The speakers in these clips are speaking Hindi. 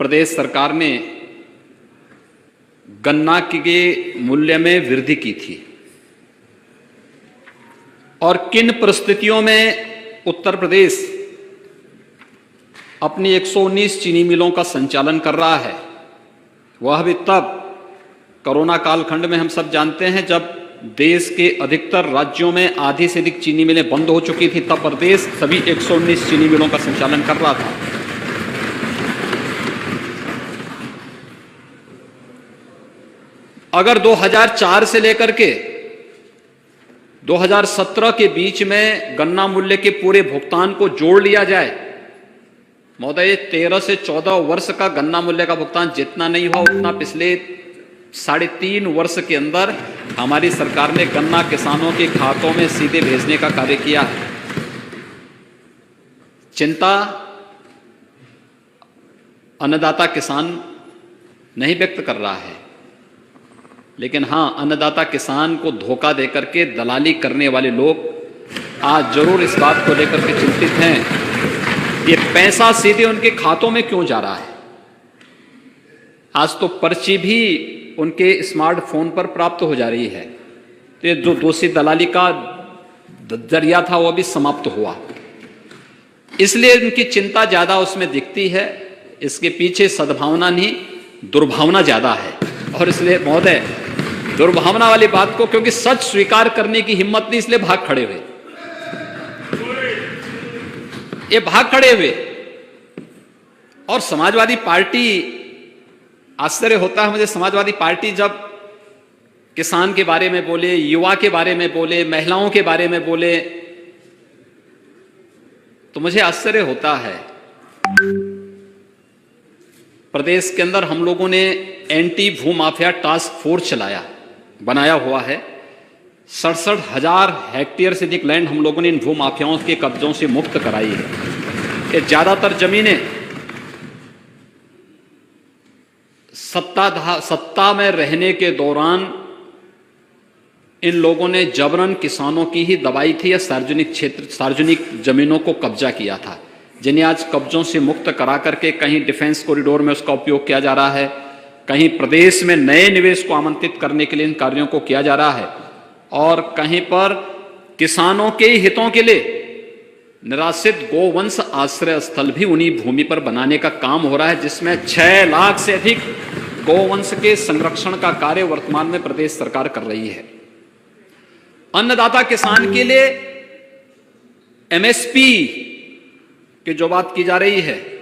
प्रदेश सरकार ने गन्ना के मूल्य में वृद्धि की थी और किन परिस्थितियों में उत्तर प्रदेश अपनी 119 चीनी मिलों का संचालन कर रहा है, वह भी तब कोरोना कालखंड में हम सब जानते हैं जब देश के अधिकतर राज्यों में आधी से अधिक चीनी मिलें बंद हो चुकी थी। तब प्रदेश सभी 119 चीनी मिलों का संचालन कर रहा था। अगर 2004 से लेकर के 2017 के बीच में गन्ना मूल्य के पूरे भुगतान को जोड़ लिया जाए, महोदय 13 से 14 वर्ष का गन्ना मूल्य का भुगतान जितना नहीं हुआ उतना पिछले 3.5 वर्ष के अंदर हमारी सरकार ने गन्ना किसानों के खातों में सीधे भेजने का कार्य किया है। चिंता अन्नदाता किसान नहीं व्यक्त कर रहा है, लेकिन हां, अन्नदाता किसान को धोखा देकर के दलाली करने वाले लोग आज जरूर इस बात को लेकर के चिंतित हैं, ये पैसा सीधे उनके खातों में क्यों जा रहा है। आज तो पर्ची भी उनके स्मार्टफोन पर प्राप्त हो जा रही है, तो ये जो दोषी दलाली का जरिया था वो भी समाप्त हुआ। इसलिए उनकी चिंता ज्यादा उसमें दिखती है, इसके पीछे सद्भावना नहीं दुर्भावना ज्यादा है। और इसलिए महोदय दुर्भावना वाली बात को, क्योंकि सच स्वीकार करने की हिम्मत नहीं, इसलिए भाग खड़े हुए, ये भाग खड़े हुए। और समाजवादी पार्टी, आश्चर्य होता है मुझे, समाजवादी पार्टी जब किसान के बारे में बोले, युवा के बारे में बोले, महिलाओं के बारे में बोले, तो मुझे आश्चर्य होता है। प्रदेश के अंदर हम लोगों ने एंटी भू माफिया टास्क फोर्स बनाया हुआ है। 67,000 हेक्टेयर से अधिक लैंड हम लोगों ने इन भू माफियाओं के कब्जों से मुक्त कराई है। ये ज्यादातर जमीनें सत्ता में रहने के दौरान इन लोगों ने जबरन किसानों की ही दबाई थी या सार्वजनिक जमीनों को कब्जा किया था, जिन्हें आज कब्जों से मुक्त करा करके कहीं डिफेंस कॉरिडोर में उसका उपयोग किया जा रहा है, कहीं प्रदेश में नए निवेश को आमंत्रित करने के लिए इन कार्यों को किया जा रहा है, और कहीं पर किसानों के हितों के लिए निराश्रित गोवंश आश्रय स्थल भी उन्हीं भूमि पर बनाने का काम हो रहा है, जिसमें 6 लाख से अधिक गोवंश के संरक्षण का कार्य वर्तमान में प्रदेश सरकार कर रही है। अन्नदाता किसान के लिए एमएसपी की जो बात की जा रही है,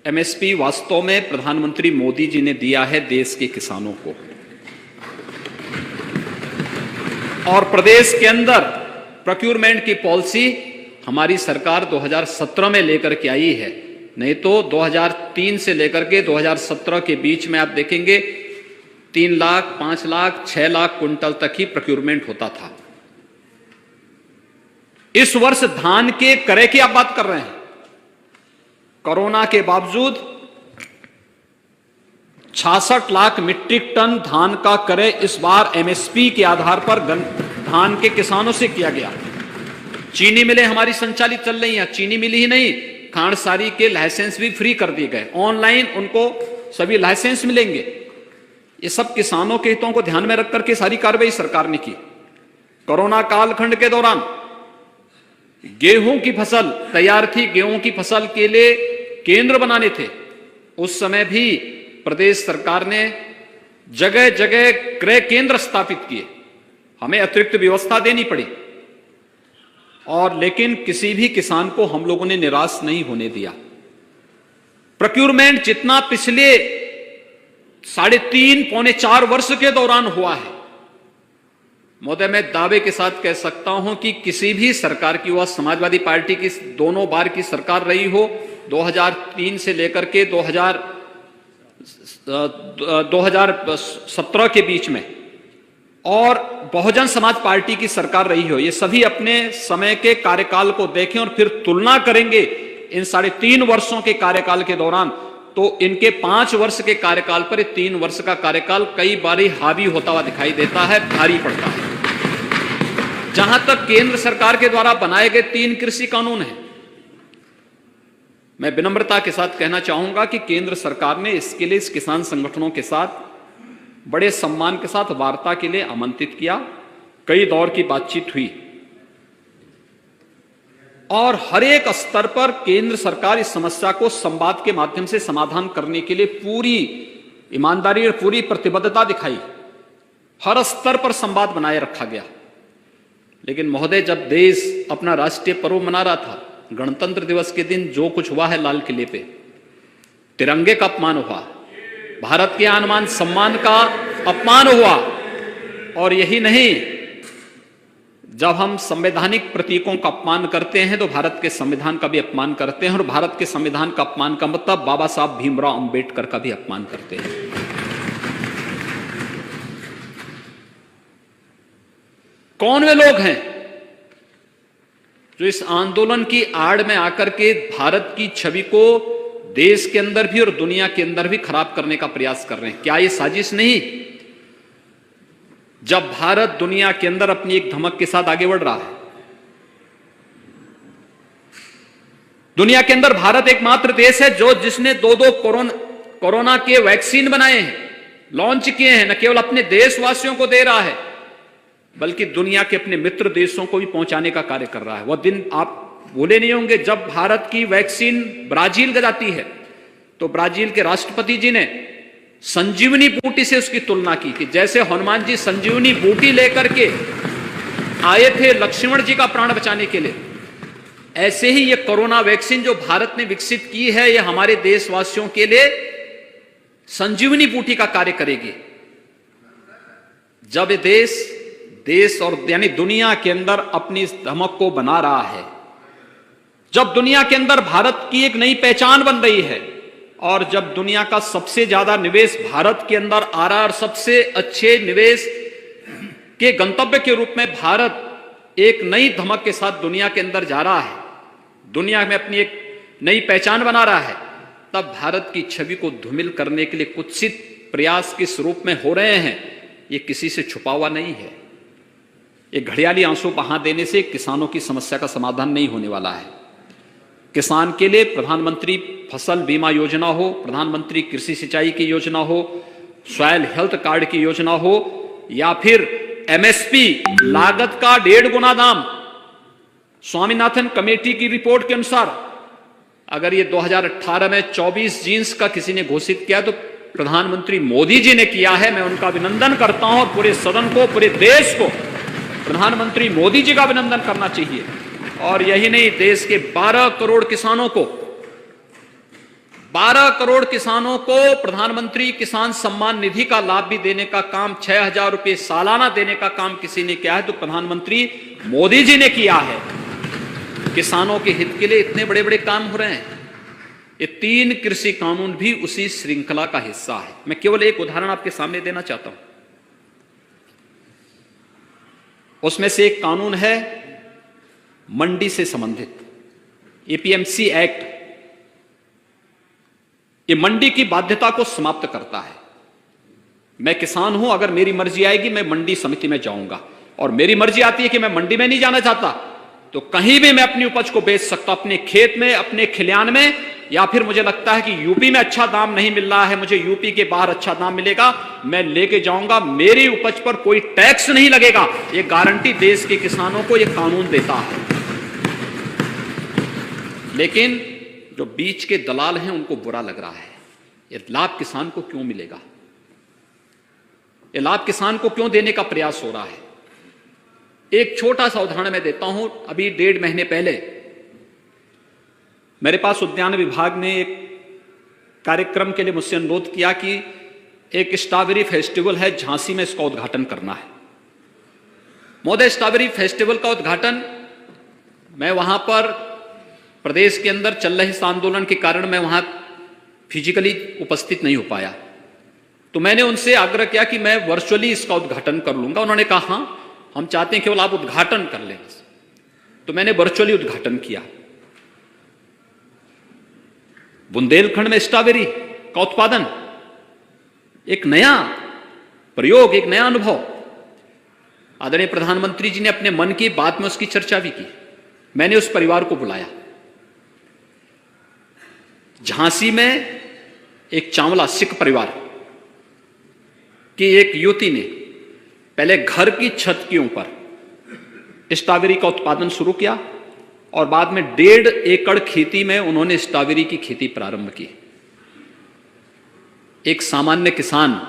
एमएसपी वास्तव में प्रधानमंत्री मोदी जी ने दिया है देश के किसानों को, और प्रदेश के अंदर प्रोक्यूरमेंट की पॉलिसी हमारी सरकार 2017 में लेकर के आई है। नहीं तो 2003 से लेकर के 2017 के बीच में आप देखेंगे 3 लाख, 5 लाख, 6 लाख कुंटल तक ही प्रोक्यूरमेंट होता था। इस वर्ष धान के क्रय की आप बात कर रहे हैं, कोरोना के बावजूद 66 लाख मीट्रिक टन धान का क्रय इस बार एमएसपी के आधार पर धान के किसानों से किया गया। चीनी मिलें हमारी संचालित चल रही हैं, चीनी मिली ही नहीं, खांडसारी के लाइसेंस भी फ्री कर दिए गए, ऑनलाइन उनको सभी लाइसेंस मिलेंगे। ये सब किसानों के हितों को ध्यान में रख करके सारी कार्रवाई सरकार ने की। कोरोना कालखंड के दौरान गेहूं की फसल तैयार थी, गेहूं की फसल के लिए केंद्र बनाने थे, उस समय भी प्रदेश सरकार ने जगह जगह क्रय केंद्र स्थापित किए, हमें अतिरिक्त व्यवस्था देनी पड़ी, और लेकिन किसी भी किसान को हम लोगों ने निराश नहीं होने दिया। प्रोक्यूरमेंट जितना पिछले 3.5 पौने 4 वर्ष के दौरान हुआ है, महोदय मैं दावे के साथ कह सकता हूं कि किसी भी सरकार की, वह समाजवादी पार्टी की दोनों बार की सरकार रही हो, 2003 से लेकर के 2017 के बीच में, और बहुजन समाज पार्टी की सरकार रही हो, ये सभी अपने समय के कार्यकाल को देखें और फिर तुलना करेंगे इन 3.5 वर्षों के कार्यकाल के दौरान, तो इनके 5 वर्ष के कार्यकाल पर 3 वर्ष का कार्यकाल कई बारी हावी होता हुआ दिखाई देता है, भारी पड़ता है। जहां तक केंद्र सरकार के द्वारा बनाए गए 3 कृषि कानून हैं, मैं विनम्रता के साथ कहना चाहूंगा कि केंद्र सरकार ने इसके लिए इस किसान संगठनों के साथ बड़े सम्मान के साथ वार्ता के लिए आमंत्रित किया। कई दौर की बातचीत हुई और हर एक स्तर पर केंद्र सरकार इस समस्या को संवाद के माध्यम से समाधान करने के लिए पूरी ईमानदारी और पूरी प्रतिबद्धता दिखाई। हर स्तर पर संवाद बनाए रखा गया। लेकिन महोदय, जब देश अपना राष्ट्रीय पर्व मना रहा था, गणतंत्र दिवस के दिन जो कुछ हुआ है लाल किले पे, तिरंगे का अपमान हुआ, भारत के आन बान सम्मान का अपमान हुआ, और यही नहीं, जब हम संवैधानिक प्रतीकों का अपमान करते हैं तो भारत के संविधान का भी अपमान करते हैं, और भारत के संविधान का अपमान का मतलब बाबा साहब भीमराव अंबेडकर का भी अपमान करते हैं। कौन वे लोग हैं जो इस आंदोलन की आड़ में आकर के भारत की छवि को देश के अंदर भी और दुनिया के अंदर भी खराब करने का प्रयास कर रहे हैं? क्या ये साजिश नहीं? जब भारत दुनिया के अंदर अपनी एक धमक के साथ आगे बढ़ रहा है, दुनिया के अंदर भारत एकमात्र देश है जिसने दो कोरोना के वैक्सीन बनाए हैं, लॉन्च किए हैं, न केवल अपने देशवासियों को दे रहा है बल्कि दुनिया के अपने मित्र देशों को भी पहुंचाने का कार्य कर रहा है। वह दिन आप भूले नहीं होंगे जब भारत की वैक्सीन ब्राजील जाती है तो ब्राजील के राष्ट्रपति जी ने संजीवनी बूटी से उसकी तुलना की कि जैसे हनुमान जी संजीवनी बूटी लेकर के आए थे लक्ष्मण जी का प्राण बचाने के लिए, ऐसे ही ये कोरोना वैक्सीन जो भारत ने विकसित की है, ये हमारे देशवासियों के लिए संजीवनी बूटी का कार्य करेगी। जब ये देश और यानी दुनिया के अंदर अपनी इस धमक को बना रहा है, जब दुनिया के अंदर भारत की एक नई पहचान बन रही है, और जब दुनिया का सबसे ज्यादा निवेश भारत के अंदर आ रहा है और सबसे अच्छे निवेश के गंतव्य के रूप में भारत एक नई धमक के साथ दुनिया के अंदर जा रहा है, दुनिया में अपनी एक नई पहचान बना रहा है, तब भारत की छवि को धूमिल करने के लिए कुत्सित प्रयास किस रूप में हो रहे हैं, ये किसी से छुपा हुआ नहीं है। ये घड़ियाली आंसू बहा देने से किसानों की समस्या का समाधान नहीं होने वाला है। किसान के लिए प्रधानमंत्री फसल बीमा योजना हो, प्रधानमंत्री कृषि सिंचाई की योजना हो, सॉयल हेल्थ कार्ड की योजना हो, या फिर एमएसपी लागत का 1.5 गुना दाम, स्वामीनाथन कमेटी की रिपोर्ट के अनुसार अगर ये 2018 में 24 जींस का किसी ने घोषित किया तो प्रधानमंत्री मोदी जी ने किया है। मैं उनका अभिनंदन करता हूं और पूरे सदन को, पूरे देश को प्रधानमंत्री मोदी जी का अभिनंदन करना चाहिए। और यही नहीं, देश के 12 करोड़ किसानों को प्रधानमंत्री किसान सम्मान निधि का लाभ भी देने का काम, 6,000 रुपए सालाना देने का काम किसी ने किया है तो प्रधानमंत्री मोदी जी ने किया है। किसानों के हित के लिए इतने बड़े बड़े काम हो रहे हैं। ये 3 कृषि कानून भी उसी श्रृंखला का हिस्सा है। मैं केवल एक उदाहरण आपके सामने देना चाहता हूं। उसमें से एक कानून है मंडी से संबंधित, एपीएमसी एक्ट। ये मंडी की बाध्यता को समाप्त करता है। मैं किसान हूं, अगर मेरी मर्जी आएगी मैं मंडी समिति में जाऊंगा, और मेरी मर्जी आती है कि मैं मंडी में नहीं जाना चाहता तो कहीं भी मैं अपनी उपज को बेच सकता, अपने खेत में, अपने खलिहान में, या फिर मुझे लगता है कि यूपी में अच्छा दाम नहीं मिल रहा है, मुझे यूपी के बाहर अच्छा दाम मिलेगा, मैं लेके जाऊंगा, मेरी उपज पर कोई टैक्स नहीं लगेगा। ये गारंटी देश के किसानों को ये कानून देता है। लेकिन जो बीच के दलाल हैं उनको बुरा लग रहा है। ये लाभ किसान को क्यों मिलेगा? ये लाभ किसान को क्यों देने का प्रयास हो रहा है? एक छोटा सा उदाहरण मैं देता हूं। अभी 1.5 महीने पहले मेरे पास उद्यान विभाग ने एक कार्यक्रम के लिए मुझसे अनुरोध किया कि एक स्ट्रॉबेरी फेस्टिवल है झांसी में, इसका उद्घाटन करना है। महोदय, स्ट्रॉबेरी फेस्टिवल का उद्घाटन, मैं वहां पर प्रदेश के अंदर चल रहे इस आंदोलन के कारण मैं वहां फिजिकली उपस्थित नहीं हो पाया, तो मैंने उनसे आग्रह किया कि मैं वर्चुअली इसका उद्घाटन कर लूंगा। उन्होंने कहा हाँ, हम चाहते हैं केवल आप उद्घाटन कर लें। तो मैंने वर्चुअली उद्घाटन किया। बुंदेलखंड में स्ट्रॉबेरी का उत्पादन, एक नया प्रयोग, एक नया अनुभव। आदरणीय प्रधानमंत्री जी ने अपने मन की बात में उसकी चर्चा भी की। मैंने उस परिवार को बुलाया झांसी में एक चावला सिख परिवार की एक युवती ने पहले घर की छत के ऊपर स्ट्रॉबेरी का उत्पादन शुरू किया और बाद में 1.5 एकड़ खेती में उन्होंने स्ट्रॉबेरी की खेती प्रारंभ की। एक सामान्य किसान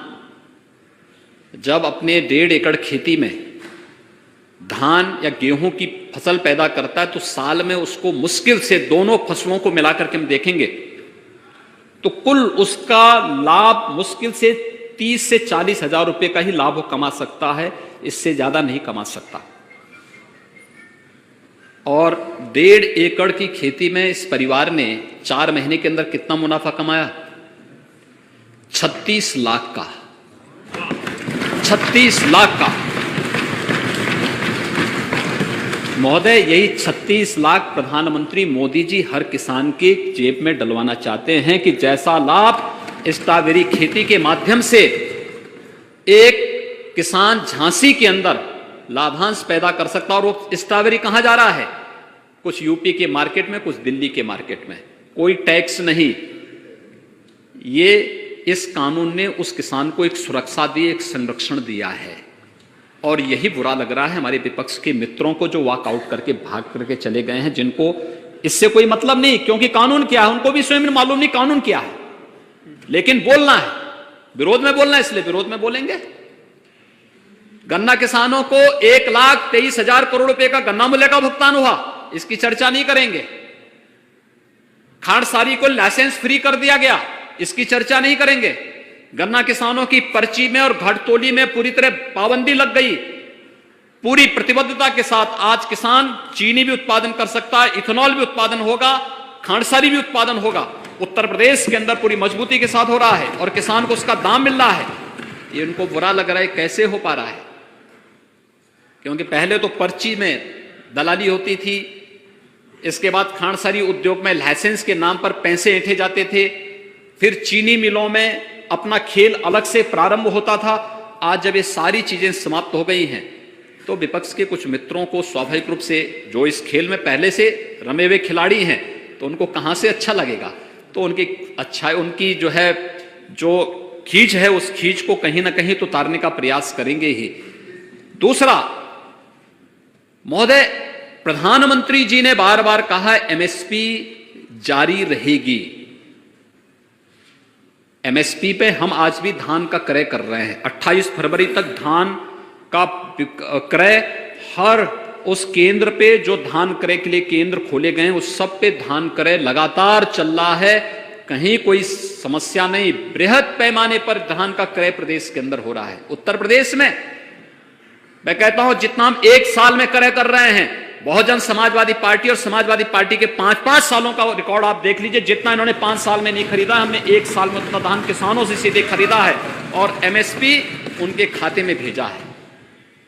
जब अपने 1.5 एकड़ खेती में धान या गेहूं की फसल पैदा करता है तो साल में उसको मुश्किल से दोनों फसलों को मिलाकर के हम देखेंगे तो कुल उसका लाभ मुश्किल से 30 से 40 हजार रुपए का ही लाभ वो कमा सकता है, इससे ज्यादा नहीं कमा सकता। और 1.5 एकड़ की खेती में इस परिवार ने 4 महीने के अंदर कितना मुनाफा कमाया? 36 लाख का। 36 लाख का। महोदय, यही 36 लाख प्रधानमंत्री मोदी जी हर किसान के जेब में डलवाना चाहते हैं कि जैसा लाभ स्ट्रॉबेरी खेती के माध्यम से एक किसान झांसी के अंदर लाभांश पैदा कर सकता। और वो स्ट्रॉबेरी कहां जा रहा है? कुछ यूपी के मार्केट में, कुछ दिल्ली के मार्केट में, कोई टैक्स नहीं। ये इस कानून ने उस किसान को एक सुरक्षा दी, एक संरक्षण दिया है। और यही बुरा लग रहा है हमारे विपक्ष के मित्रों को जो वॉकआउट करके भाग करके चले गए हैं, जिनको इससे कोई मतलब नहीं, क्योंकि कानून क्या है उनको भी स्वयं मालूम नहीं कानून क्या है, लेकिन बोलना है, विरोध में बोलना है, इसलिए विरोध में बोलेंगे। गन्ना किसानों को 1,23,000 करोड़ रुपए का गन्ना मूल्य का भुगतान हुआ, इसकी चर्चा नहीं करेंगे। खांडसारी को लाइसेंस फ्री कर दिया गया, इसकी चर्चा नहीं करेंगे। गन्ना किसानों की पर्ची में और घटतोली में पूरी तरह पाबंदी लग गई। पूरी प्रतिबद्धता के साथ आज किसान चीनी भी उत्पादन कर सकता है, इथेनॉल भी उत्पादन होगा, खांडसारी भी उत्पादन होगा। उत्तर प्रदेश के अंदर पूरी मजबूती के साथ हो रहा है और किसान को उसका दाम मिल रहा है। ये उनको बुरा लग रहा है, कैसे हो पा रहा है? क्योंकि पहले तो पर्ची में दलाली होती थी, इसके बाद खांडसारी उद्योग में लाइसेंस के नाम पर पैसे ऐंठे जाते थे, फिर चीनी मिलों में अपना खेल अलग से प्रारंभ होता था। आज जब ये सारी चीजें समाप्त हो गई हैं तो विपक्ष के कुछ मित्रों को स्वाभाविक रूप से, जो इस खेल में पहले से रमे हुए खिलाड़ी हैं, तो उनको कहां से अच्छा लगेगा? तो उनकी अच्छाई, उनकी जो खींच है, उस खींच को कहीं ना कहीं तो उतारने का प्रयास करेंगे ही। दूसरा, महोदय, प्रधानमंत्री जी ने बार बार कहा एमएसपी जारी रहेगी। एमएसपी पे हम आज भी धान का क्रय कर रहे हैं। 28 फरवरी तक धान का क्रय हर उस केंद्र पे जो धान क्रय के लिए केंद्र खोले गए हैं उस सब पे धान क्रय लगातार चल रहा है, कहीं कोई समस्या नहीं। बृहद पैमाने पर धान का क्रय प्रदेश के अंदर हो रहा है। उत्तर प्रदेश में मैं कहता हूं जितना हम 1 साल में क्रय कर रहे हैं, बहुजन समाजवादी पार्टी और समाजवादी पार्टी के 5-5 सालों का रिकॉर्ड आप देख लीजिए। जितना इन्होंने 5 साल में नहीं खरीदा, हमने 1 साल में उतना धान किसानों से सीधे खरीदा है और एमएसपी उनके खाते में भेजा है,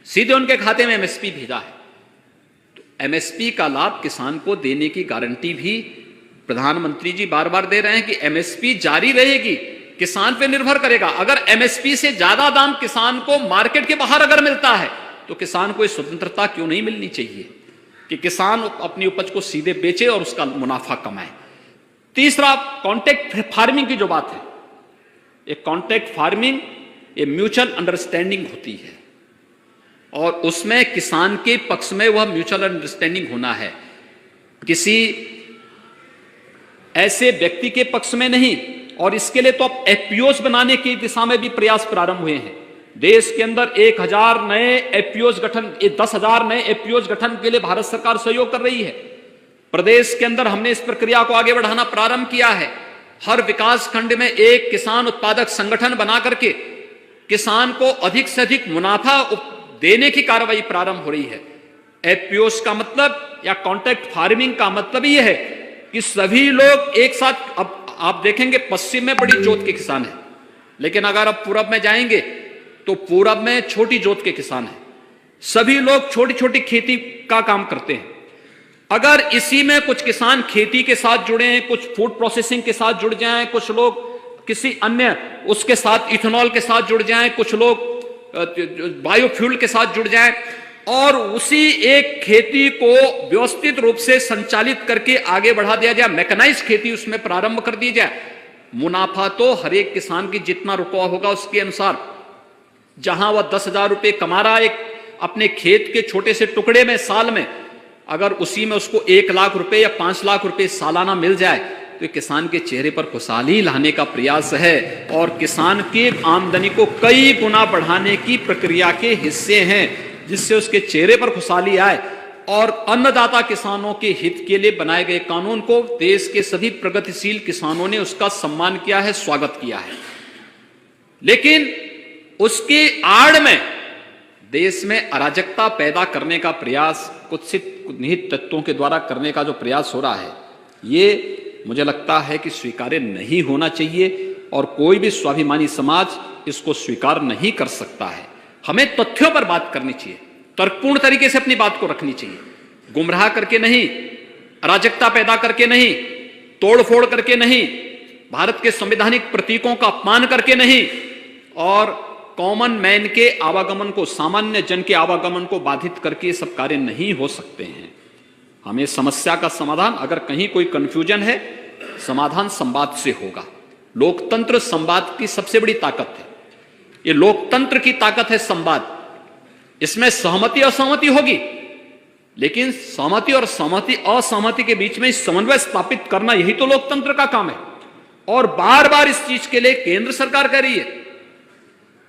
सीधे उनके खाते में एमएसपी भेजा है। तो एमएसपी का लाभ किसान को देने की गारंटी भी प्रधानमंत्री जी बार बार दे रहे हैं कि एमएसपी जारी रहेगी, किसान पे निर्भर करेगा। अगर एमएसपी से ज्यादा दाम किसान को मार्केट के बाहर अगर मिलता है तो किसान को स्वतंत्रता क्यों नहीं मिलनी चाहिए कि किसान अपनी उपज को सीधे बेचे और उसका मुनाफा कमाए। तीसरा, कॉन्ट्रैक्ट फार्मिंग की जो बात है, एक कॉन्ट्रैक्ट फार्मिंग ये म्यूचुअल अंडरस्टैंडिंग होती है और उसमें किसान के पक्ष में वह म्यूचुअल अंडरस्टैंडिंग होना है, किसी ऐसे व्यक्ति के पक्ष में नहीं। और इसके लिए तो अब एफपीओज बनाने की दिशा में भी प्रयास प्रारंभ हुए हैं। देश के अंदर 1,000 नए एफपीओज गठन, 10,000 नए एफपीओज गठन के लिए भारत सरकार सहयोग कर रही है। प्रदेश के अंदर हमने इस प्रक्रिया को आगे बढ़ाना प्रारंभ किया है। हर विकास खंड में एक किसान उत्पादक संगठन बना करके किसान को अधिक से अधिक मुनाफा देने की कार्रवाई प्रारंभ हो रही है। एफपीओज का मतलब या कॉन्ट्रैक्ट फार्मिंग का मतलब यह है कि सभी लोग एक साथ, अब आप देखेंगे पश्चिम में बड़ी जोत के किसान हैं, लेकिन अगर आप पूरब में जाएंगे तो पूरब में छोटी जोत के किसान हैं। सभी लोग छोटी छोटी खेती का काम करते हैं। अगर इसी में कुछ किसान खेती के साथ जुड़े हैं, कुछ फूड प्रोसेसिंग के साथ जुड़ जाएं, कुछ लोग किसी अन्य उसके साथ इथेनॉल के साथ जुड़ जाएं, कुछ लोग बायोफ्यूल के साथ जुड़ जाएं, और उसी एक खेती को व्यवस्थित रूप से संचालित करके आगे बढ़ा दिया जाए, मैकेनाइज खेती उसमें प्रारंभ कर दी जाए। मुनाफा तो हर एक किसान की जितना रुपया होगा उसके अनुसार, जहां वह 10,000 रुपए कमा रहा है अपने खेत के छोटे से टुकड़े में साल में, अगर उसी में उसको 1 लाख रुपए या 5 लाख रुपए सालाना मिल जाए तो किसान के चेहरे पर खुशहाली लाने का प्रयास है और किसान की आमदनी को कई गुना बढ़ाने की प्रक्रिया के हिस्से हैं, जिससे उसके चेहरे पर खुशहाली आए। और अन्नदाता किसानों के हित के लिए बनाए गए कानून को देश के सभी प्रगतिशील किसानों ने उसका सम्मान किया है, स्वागत किया है। लेकिन उसकी आड़ में देश में अराजकता पैदा करने का प्रयास कुत्सित निहित तत्वों के द्वारा करने का जो प्रयास हो रहा है, ये मुझे लगता है कि स्वीकार्य नहीं होना चाहिए और कोई भी स्वाभिमानी समाज इसको स्वीकार नहीं कर सकता है। हमें तथ्यों पर बात करनी चाहिए, तर्कपूर्ण तरीके से अपनी बात को रखनी चाहिए, गुमराह करके नहीं, अराजकता पैदा करके नहीं, तोड़फोड़ करके नहीं, भारत के संवैधानिक प्रतीकों का अपमान करके नहीं और कॉमन मैन के आवागमन को, सामान्य जन के आवागमन को बाधित करके सब कार्य नहीं हो सकते हैं। हमें समस्या का समाधान, अगर कहीं कोई कंफ्यूजन है, समाधान संवाद से होगा। लोकतंत्र संवाद की सबसे बड़ी ताकत है। ये लोकतंत्र की ताकत है संवाद। इसमें सहमति असहमति होगी, लेकिन सहमति और सहमति असहमति के बीच में समन्वय स्थापित करना, यही तो लोकतंत्र का काम है। और बार बार इस चीज के लिए केंद्र सरकार कह रही है।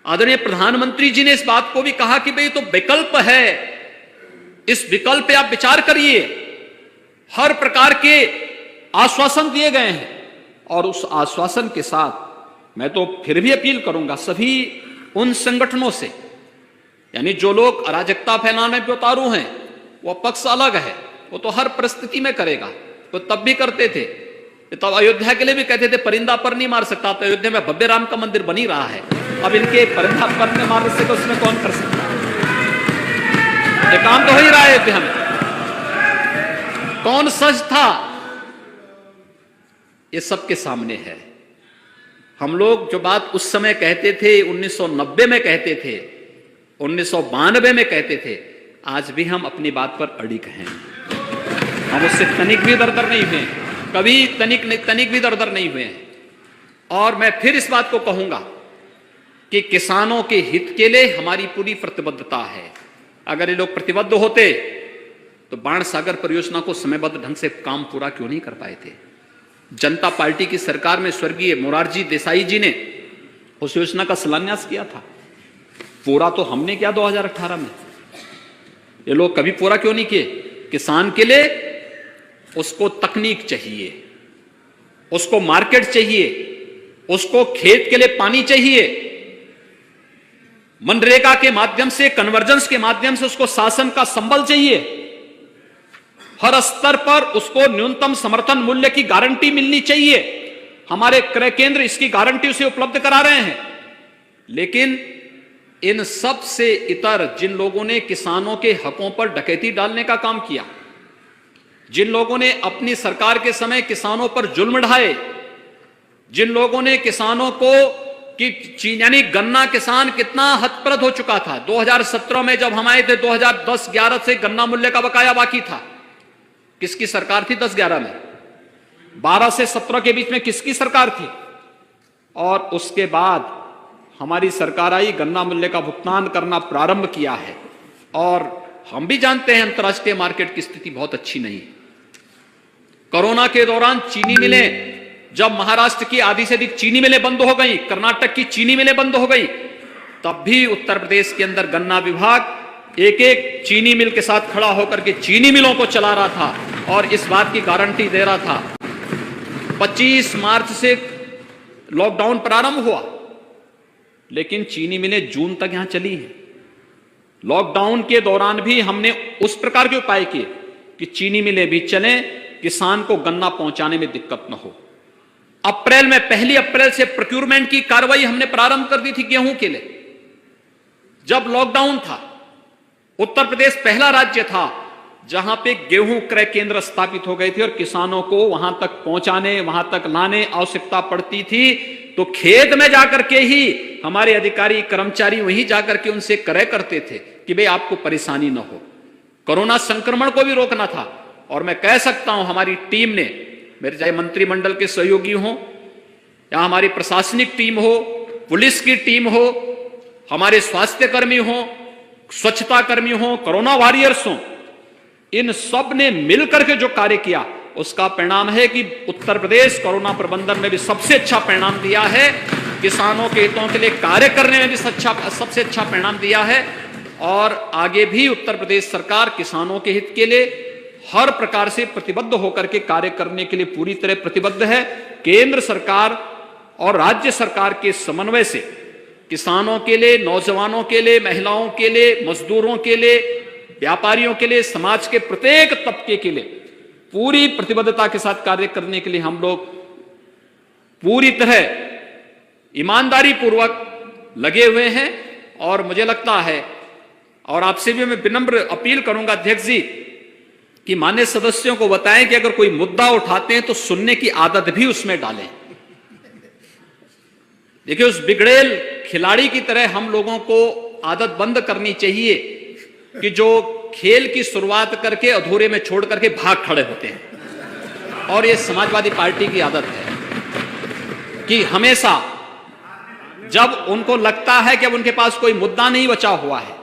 आदरणीय प्रधानमंत्री जी ने इस बात को भी कहा कि भाई तो विकल्प है, इस विकल्प पे आप विचार करिए। हर प्रकार के आश्वासन दिए गए हैं और उस आश्वासन के साथ मैं तो फिर भी अपील करूंगा सभी उन संगठनों से, यानी जो लोग अराजकता फैलाने पे उतारू हैं, वो पक्ष अलग है, वो तो हर परिस्थिति में करेगा, वो तब भी करते थे। तब अयोध्या के लिए भी कहते थे परिंदा पर नहीं मार सकता, तो अयोध्या में भव्य राम का मंदिर बन ही रहा है। अब इनके परिंदा पर में मारने से तो उसमें कौन कर सकता है? ये काम तो हो ही रहा है अयोध्या में। कौन सच था, ये सबके सामने है। हम लोग जो बात उस समय कहते थे, 1990 में कहते थे, 1992 में कहते थे, आज भी हम अपनी बात पर अड़िग हैं। हम उससे तनिक भी दरदर नहीं हुए, कभी तनिक भी दरदर नहीं हुए हैं। और मैं फिर इस बात को कहूंगा कि किसानों के हित के लिए हमारी पूरी प्रतिबद्धता है। अगर ये लोग प्रतिबद्ध होते तो बाण सागर परियोजना को समयबद्ध ढंग से काम पूरा क्यों नहीं कर पाए थे? जनता पार्टी की सरकार में स्वर्गीय मोरारजी देसाई जी ने उस योजना का शिलान्यास किया था। पूरा तो हमने किया 2018 में। ये लोग कभी पूरा क्यों नहीं किए? किसान के लिए उसको तकनीक चाहिए, उसको मार्केट चाहिए, उसको खेत के लिए पानी चाहिए। मनरेगा के माध्यम से, कन्वर्जेंस के माध्यम से उसको शासन का संबल चाहिए। हर स्तर पर उसको न्यूनतम समर्थन मूल्य की गारंटी मिलनी चाहिए। हमारे क्रय केंद्र इसकी गारंटी उसे उपलब्ध करा रहे हैं। लेकिन इन सब से इतर जिन लोगों ने किसानों के हकों पर डकैती डालने का काम किया, जिन लोगों ने अपनी सरकार के समय किसानों पर जुल्म ढाए, जिन लोगों ने किसानों को यानी गन्ना किसान कितना हतप्रद हो चुका था। 2017 में जब हम आए थे, 2010-11 से गन्ना मूल्य का बकाया बाकी था। किसकी सरकार थी 10-11 में? 12 से 17 के बीच में किसकी सरकार थी? और उसके बाद हमारी सरकार आई, गन्ना मूल्य का भुगतान करना प्रारंभ किया है। और हम भी जानते हैं अंतर्राष्ट्रीय मार्केट की स्थिति बहुत अच्छी नहीं है। कोरोना के दौरान चीनी मिलें, जब महाराष्ट्र की आधी से अधिक चीनी मिलें बंद हो गई, कर्नाटक की चीनी मिलें बंद हो गई, तब भी उत्तर प्रदेश के अंदर गन्ना विभाग एक एक चीनी मिल के साथ खड़ा होकर के चीनी मिलों को चला रहा था और इस बात की गारंटी दे रहा था। 25 मार्च से लॉकडाउन प्रारंभ हुआ, लेकिन चीनी मिलें जून तक यहां चली है। लॉकडाउन के दौरान भी हमने उस प्रकार के उपाय किए कि चीनी मिलें भी चलें, किसान को गन्ना पहुंचाने में दिक्कत न हो। अप्रैल में, 1 अप्रैल से प्रोक्यूरमेंट की कार्रवाई हमने प्रारंभ कर दी थी गेहूं के लिए। जब लॉकडाउन था, उत्तर प्रदेश पहला राज्य था जहां पे गेहूं क्रय केंद्र स्थापित हो गए थे और किसानों को वहां तक पहुंचाने, वहां तक लाने आवश्यकता पड़ती थी तो खेत में जाकर के ही हमारे अधिकारी कर्मचारी वहीं जाकर के उनसे क्रय करते थे। कि भाई आपको परेशानी न हो। कोरोना संक्रमण को भी रोकना था, और मैं कह सकता हूं हमारी टीम ने, मेरे चाहे मंत्रिमंडल के सहयोगी हों या हमारी प्रशासनिक टीम हो, पुलिस की टीम हो, हमारे स्वास्थ्य कर्मी हो, स्वच्छता कर्मी हो, कोरोना वॉरियर्स हो, इन सब ने मिलकर के जो कार्य किया उसका परिणाम है कि उत्तर प्रदेश कोरोना प्रबंधन में भी सबसे अच्छा परिणाम दिया है, किसानों के हितों के लिए कार्य करने में भी सबसे अच्छा परिणाम दिया है, और आगे भी उत्तर प्रदेश सरकार किसानों के हित के लिए हर प्रकार से प्रतिबद्ध होकर के कार्य करने के लिए पूरी तरह प्रतिबद्ध है। केंद्र सरकार और राज्य सरकार के समन्वय से किसानों के लिए, नौजवानों के लिए, महिलाओं के लिए, मजदूरों के लिए, व्यापारियों के लिए, समाज के प्रत्येक तबके के लिए पूरी प्रतिबद्धता के साथ कार्य करने के लिए हम लोग पूरी तरह ईमानदारी पूर्वक लगे हुए हैं। और मुझे लगता है, और आपसे भी मैं विनम्र अपील करूंगा अध्यक्ष जी, कि माननीय सदस्यों को बताएं कि अगर कोई मुद्दा उठाते हैं तो सुनने की आदत भी उसमें डालें। देखिए, उस बिगड़ेल खिलाड़ी की तरह हम लोगों को आदत बंद करनी चाहिए कि जो खेल की शुरुआत करके अधूरे में छोड़ करके भाग खड़े होते हैं। और ये समाजवादी पार्टी की आदत है कि हमेशा जब उनको लगता है कि अब उनके पास कोई मुद्दा नहीं बचा हुआ है,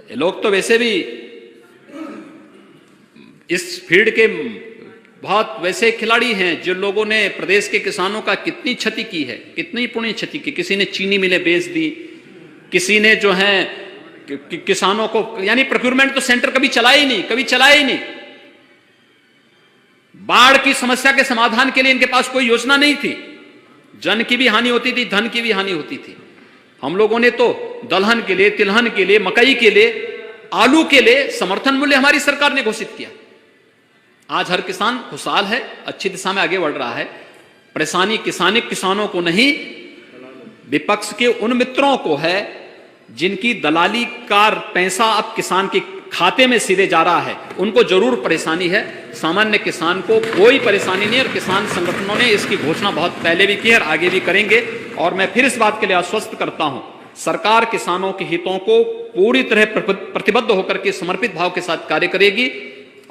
ये लोग तो वैसे भी इस फील्ड के बहुत वैसे खिलाड़ी हैं जिन लोगों ने प्रदेश के किसानों का कितनी क्षति की है, कितनी पुण्य क्षति की। किसी ने चीनी मिलें बेच दी, किसी ने जो है किसानों को, यानी प्रोक्योरमेंट तो सेंटर कभी चलाया ही नहीं। बाढ़ की समस्या के समाधान के लिए इनके पास कोई योजना नहीं थी। जन की भी हानि होती थी, धन की भी हानि होती थी। हम लोगों ने तो दलहन के लिए, तिलहन के लिए, मकई के लिए, आलू के लिए समर्थन मूल्य हमारी सरकार ने घोषित किया। आज हर किसान खुशहाल है, अच्छी दिशा में आगे बढ़ रहा है। परेशानी किसानों को नहीं, विपक्ष के उन मित्रों को है जिनकी दलाली का पैसा अब किसान के खाते में सीधे जा रहा है, उनको जरूर परेशानी है। सामान्य किसान को कोई परेशानी नहीं, और किसान संगठनों ने इसकी घोषणा बहुत पहले भी की है और आगे भी करेंगे। और मैं फिर इस बात के लिए आश्वस्त करता हूं, सरकार किसानों के हितों को पूरी तरह प्रतिबद्ध होकर के समर्पित भाव के साथ कार्य करेगी।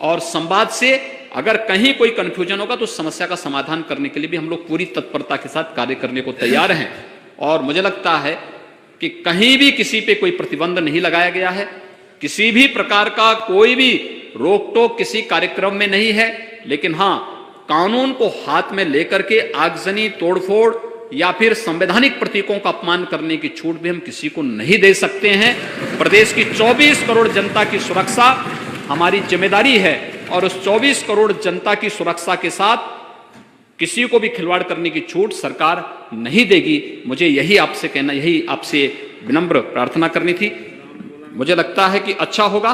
और संवाद से अगर कहीं कोई कंफ्यूजन होगा तो समस्या का समाधान करने के लिए भी हम लोग पूरी तत्परता के साथ कार्य करने को तैयार हैं। और मुझे लगता है कि कहीं भी किसी पे कोई प्रतिबंध नहीं लगाया गया है, किसी भी प्रकार का कोई भी रोक टोक किसी कार्यक्रम में नहीं है। लेकिन हां, कानून को हाथ में लेकर के आगजनी, तोड़फोड़ या फिर संवैधानिक प्रतीकों का अपमान करने की छूट भी हम किसी को नहीं दे सकते हैं। प्रदेश की 24 करोड़ जनता की सुरक्षा हमारी जिम्मेदारी है, और उस 24 करोड़ जनता की सुरक्षा के साथ किसी को भी खिलवाड़ करने की छूट सरकार नहीं देगी। मुझे यही आपसे कहना, यही आपसे विनम्र प्रार्थना करनी थी। मुझे लगता है कि अच्छा होगा